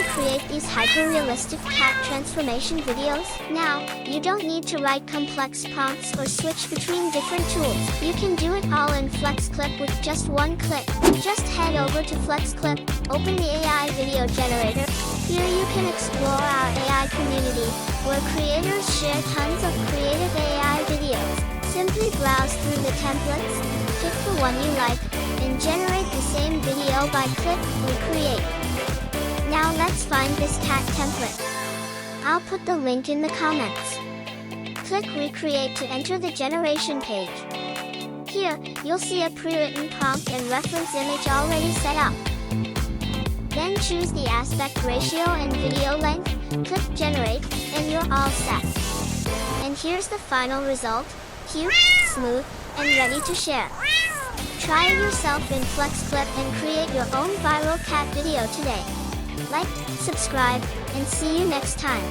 to create these hyper-realistic cat transformation videos? Now, you don't need to write complex prompts or switch between different tools. You can do it all in FlexClip with just one click. Just head over to FlexClip, open the AI video generator. Here you can explore our AI community, where creators share tons of creative AI videos. Simply browse through the templates, pick the one you like, and generate the same video by click or create. Now let's find this cat template. I'll put the link in the comments. Click Recreate to enter the generation page. Here, you'll see a pre-written prompt and reference image already set up. Then choose the aspect ratio and video length, click Generate, and you're all set. And here's the final result, cute, smooth, and ready to share. Try it yourself in FlexClip and create your own viral cat video today. Like, subscribe, and see you next time.